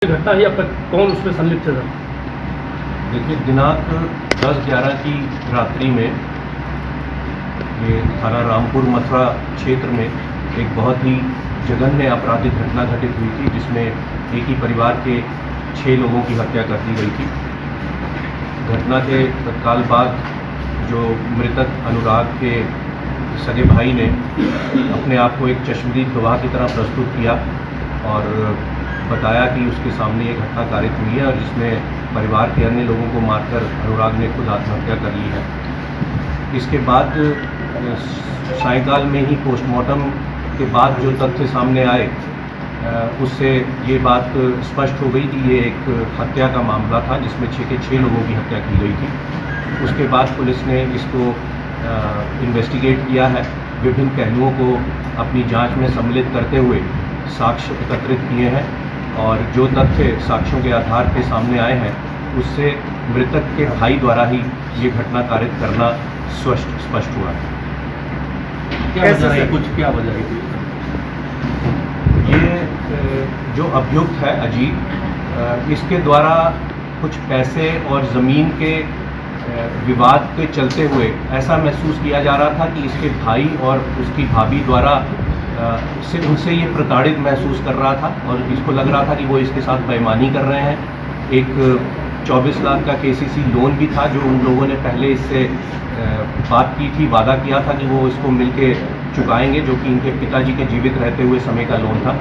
घटना ही अब तक कौन उसमें संलिप्त है? देखिए, दिनांक 10/11 की रात्रि में ये थाना रामपुर मथुरा क्षेत्र में एक बहुत ही जघन्य आपराधिक घटना घटित हुई थी, जिसमें एक ही परिवार के 6 लोगों की हत्या कर दी गई थी। घटना के तत्काल बाद जो मृतक अनुराग के सगे भाई ने अपने आप को एक चश्मदीद गवाह की तरह प्रस्तुत किया और बताया कि उसके सामने ये घटना कारित हुई है और जिसमें परिवार के अन्य लोगों को मारकर अनुराग ने खुद आत्महत्या कर ली है। इसके बाद सायंकाल में ही पोस्टमार्टम के बाद जो तथ्य सामने आए, उससे ये बात स्पष्ट हो गई कि ये एक हत्या का मामला था, जिसमें 6 के 6 लोगों की हत्या की गई थी। उसके बाद पुलिस ने इसको इन्वेस्टिगेट किया है, विभिन्न पहलुओं को अपनी जांच में सम्मिलित करते हुए साक्ष्य एकत्रित किए हैं और जो तथ्य साक्ष्यों के आधार पर सामने आए हैं, उससे मृतक के भाई द्वारा ही ये घटना कारित करना स्पष्ट हुआ है। क्या वजह है? कुछ क्या वजह है? ये जो अभियुक्त है अजीत, इसके द्वारा कुछ पैसे और ज़मीन के विवाद के चलते हुए ऐसा महसूस किया जा रहा था कि इसके भाई और उसकी भाभी द्वारा उनसे ये प्रताड़ित महसूस कर रहा था और इसको लग रहा था कि वो इसके साथ बेईमानी कर रहे हैं। एक 24 लाख का केसीसी लोन भी था जो उन लोगों ने पहले इससे बात की थी, वादा किया था कि वो इसको मिलके चुकाएंगे, जो कि इनके पिताजी के जीवित रहते हुए समय का लोन था,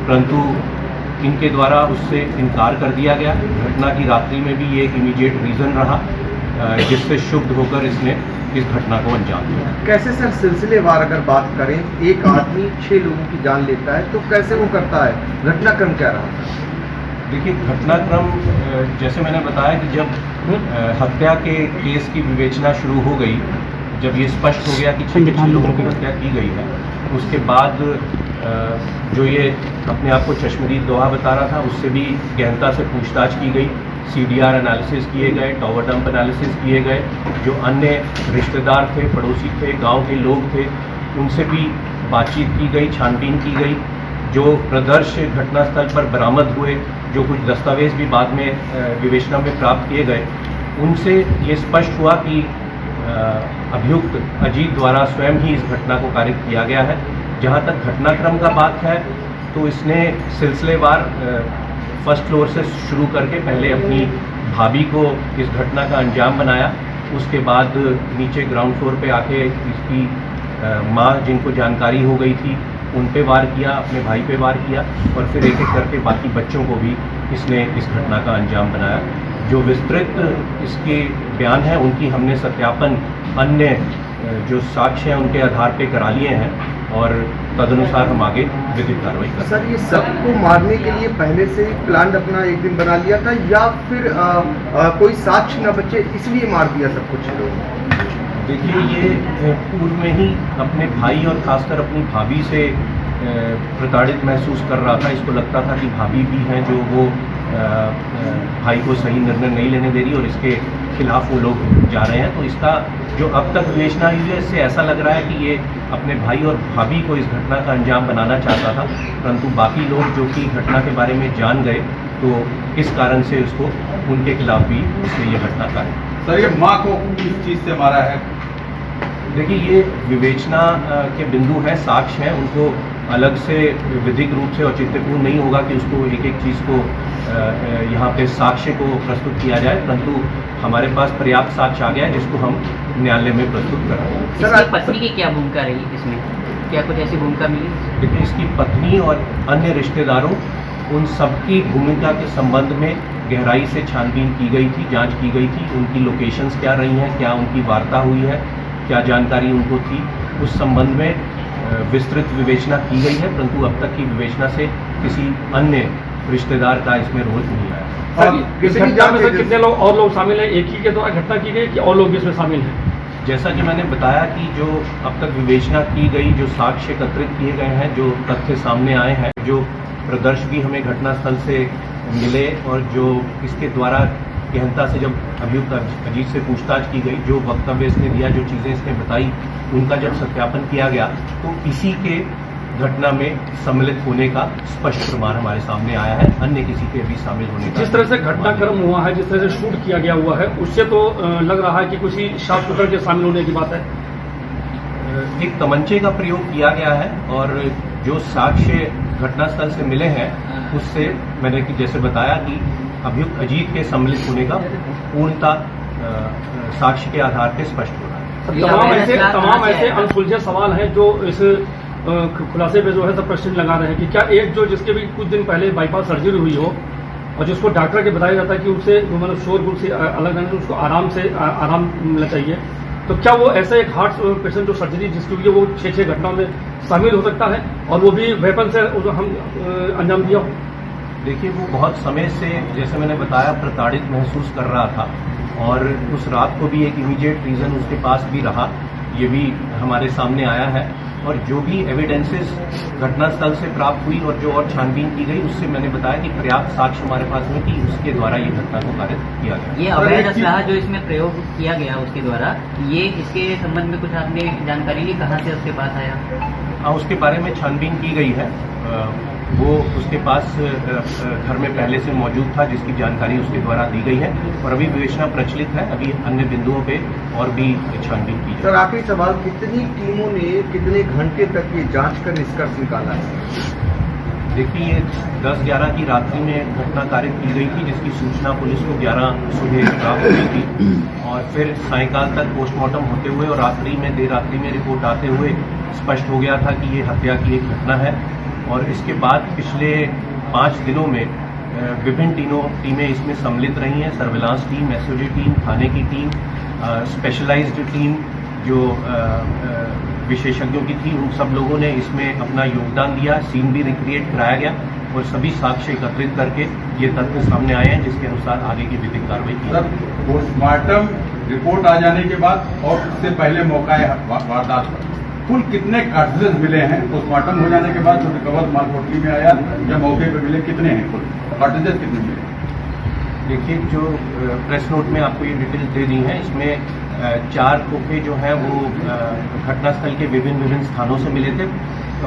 परंतु इनके द्वारा उससे इनकार कर दिया गया। घटना की रात्रि में भी ये एक इमीडिएट रीज़न रहा जिससे शुद्ध होकर इसने इस घटना को अंजाम दिया। कैसे सर सिलसिलेवार अगर बात करें, एक आदमी 6 लोगों की जान लेता है तो कैसे वो करता है? घटनाक्रम क्या रहा? देखिए, घटनाक्रम जैसे मैंने बताया कि जब हत्या के केस की विवेचना शुरू हो गई, जब ये स्पष्ट हो गया कि 6 लोगों की हत्या की गई है, उसके बाद जो ये अपने आप को चश्मदीद गवाह बता रहा था, उससे भी गहनता से पूछताछ की गई, CDR एनालिसिस किए गए, टॉवर डंप एनालिसिस किए गए, जो अन्य रिश्तेदार थे, पड़ोसी थे, गांव के लोग थे, उनसे भी बातचीत की गई, छानबीन की गई। जो प्रदर्श घटनास्थल पर बरामद हुए, जो कुछ दस्तावेज भी बाद में विवेचना में प्राप्त किए गए, उनसे ये स्पष्ट हुआ कि अभियुक्त अजीत द्वारा स्वयं ही इस घटना को कारित किया गया है। जहाँ तक घटनाक्रम का बात है, तो इसने सिलसिलेवार फर्स्ट फ्लोर से शुरू करके पहले अपनी भाभी को इस घटना का अंजाम बनाया, उसके बाद नीचे ग्राउंड फ्लोर पे आके इसकी माँ, जिनको जानकारी हो गई थी, उन पे वार किया, अपने भाई पे वार किया और फिर एक एक करके बाकी बच्चों को भी इसने इस घटना का अंजाम बनाया। जो विस्तृत इसके बयान हैं, उनकी हमने सत्यापन अन्य जो साक्ष्य हैं उनके आधार पे करा लिए हैं और तदनुसार हम आगे विधिक कार्रवाई करें। सर, ये सबको मारने के लिए पहले से ही प्लान अपना एक दिन बना लिया था या फिर कोई साक्ष्य न बचे इसलिए मार दिया सब कुछ लोगों? देखिए, ये पूर्व में ही अपने भाई और खासकर अपनी भाभी से प्रताड़ित महसूस कर रहा था। इसको लगता था कि भाभी भी हैं जो वो भाई को सही निर्णय नहीं लेने दे रही और इसके खिलाफ वो लोग जा रहे हैं। तो इसका जो अब तक विवेचना हुई है, इससे ऐसा लग रहा है कि ये अपने भाई और भाभी को इस घटना का अंजाम बनाना चाहता था, परंतु बाकी लोग जो कि घटना के बारे में जान गए, तो इस कारण से उसको उनके खिलाफ भी इसने ये घटना का है। सर, ये माँ को किस चीज़ से मारा है? देखिए, ये विवेचना के बिंदु हैं, साक्ष्य हैं, उनको अलग से विधिक रूप से औचित्यपूर्ण नहीं होगा कि उसको एक एक चीज़ को यहाँ पे साक्ष्य को प्रस्तुत किया जाए, परंतु हमारे पास पर्याप्त साक्ष्य आ गया है जिसको हम न्यायालय में प्रस्तुत कर रहे हैं। सर, पत्नी की क्या भूमिका रही इसमें? क्या कुछ ऐसी भूमिका मिली? देखिए, इसकी पत्नी और अन्य रिश्तेदारों, उन सबकी भूमिका के संबंध में गहराई से छानबीन की गई थी, जांच की गई थी। उनकी लोकेशंस क्या रही हैं, क्या उनकी वार्ता हुई है, क्या जानकारी उनको थी, उस संबंध में विस्तृत विवेचना की गई है, परंतु अब तक की विवेचना से किसी अन्य रिश्तेदार का इसमें रोल नहीं आया। और इस घटना में सर कितने लोग और लोग शामिल हैं? एक ही के द्वारा घटना की गई कि और लोग भी इसमें शामिल हैं? जैसा कि मैंने बताया कि जो अब तक विवेचना की गई, जो साक्ष्य एकत्रित किए गए हैं, जो तथ्य सामने आए हैं, जो प्रदर्श भी हमें घटनास्थल से मिले और जो इसके द्वारा गहनता से जब अभियुक्त अजीत से पूछताछ की गई, जो वक्तव्य इसने दिया, जो चीज़ें इसने बताई, उनका जब सत्यापन किया गया, तो इसी के घटना में सम्मिलित होने का स्पष्ट प्रमाण हमारे सामने आया है। अन्य किसी के भी शामिल होने का जिस तरह से घटनाक्रम हुआ है, जिस तरह से शूट किया गया हुआ है, उससे तो लग रहा है कि किसी शार्प शूटर के शामिल होने की बात है। एक तमंचे का प्रयोग किया गया है और जो साक्ष्य घटनास्थल से मिले हैं उससे मैंने जैसे बताया कि अभियुक्त अजीत के सम्मिलित होने का पूर्णता साक्ष्य के आधार पर स्पष्ट हो रहा है। तमाम ऐसे अनसुलझे सवाल हैं जो इस खुलासे पे जो है सब प्रश्न लगा रहे हैं कि क्या एक जो जिसके भी कुछ दिन पहले बाईपास सर्जरी हुई हो और जिसको डॉक्टर के बताया जाता है कि उसे मतलब शोरगुल से अलग रहने, उसको आराम मिलना चाहिए, तो क्या वो ऐसा एक हार्ट पेशेंट जो सर्जरी जिसके लिए वो 6 घटनाओं में शामिल हो सकता है और वो भी वेपन से हम अंजाम दिया हो? देखिए, वो बहुत समय से जैसे मैंने बताया प्रताड़ित महसूस कर रहा था और उस रात को भी एक इमीडिएट रीजन उसके पास भी रहा, ये भी हमारे सामने आया है। और जो भी एविडेंसेस घटनास्थल से प्राप्त हुई और जो और छानबीन की गई उससे मैंने बताया कि पर्याप्त साक्ष्य हमारे पास में थी, उसके द्वारा ये घटना को कारित किया गया। ये अवैध असलाह जो इसमें प्रयोग किया गया उसके द्वारा, ये इसके संबंध में कुछ आपने जानकारी ली, कहाँ से उसके पास आया? हाँ, उसके बारे में छानबीन की गई है। वो उसके पास घर में पहले से मौजूद था, जिसकी जानकारी उसके द्वारा दी गई है और अभी विवेचना प्रचलित है। अभी अन्य बिंदुओं पे और भी छानबीन की जाए। सर, आखिरी सवाल, कितनी टीमों ने कितने घंटे तक ये जांच कर निष्कर्ष निकाला है? देखिए, ये 10-11 की रात्रि में घटना कारित की गई थी, जिसकी सूचना पुलिस को 11 सुबह प्राप्त हुई थी और फिर सायंकाल तक पोस्टमार्टम होते हुए और रात्रि में देर रात्रि में रिपोर्ट आते हुए स्पष्ट हो गया था कि ये हत्या की एक घटना है। और इसके बाद पिछले 5 दिनों में विभिन्न टीमें इसमें सम्मिलित रही हैं। सर्विलांस टीम, एसओजी टीम, थाने की टीम, स्पेशलाइज्ड टीम जो विशेषज्ञों की थी, उन सब लोगों ने इसमें अपना योगदान दिया। सीन भी रिक्रिएट कराया गया और सभी साक्ष्य एकत्रित करके ये तथ्य सामने आए हैं, जिसके अनुसार आगे की विधिक कार्रवाई की जाएगी। पोस्टमार्टम रिपोर्ट आ जाने के बाद और उससे पहले मौका वारदात पर कुल कितने कार्ट्रिजेस मिले हैं? पोस्टमार्टम हो जाने के बाद जो रिकवर मालपोटली में आया या मौके पर मिले, कितने हैं कुल कार्ट्रिजेस, कितने मिले? देखिए, जो प्रेस नोट में आपको ये डिटेल दे दी है, इसमें 4 खोखे जो हैं वो घटनास्थल के विभिन्न स्थानों से मिले थे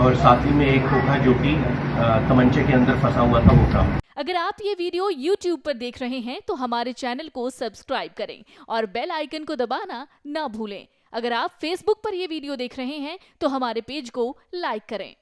और साथ ही में एक खोखा जो कि तमंचे के अंदर फंसा हुआ था, वो था। अगर आप ये वीडियो YouTube पर देख रहे हैं तो हमारे चैनल को सब्सक्राइब करें और बेल आइकन को दबाना ना भूलें। अगर आप Facebook पर ये वीडियो देख रहे हैं तो हमारे पेज को लाइक करें।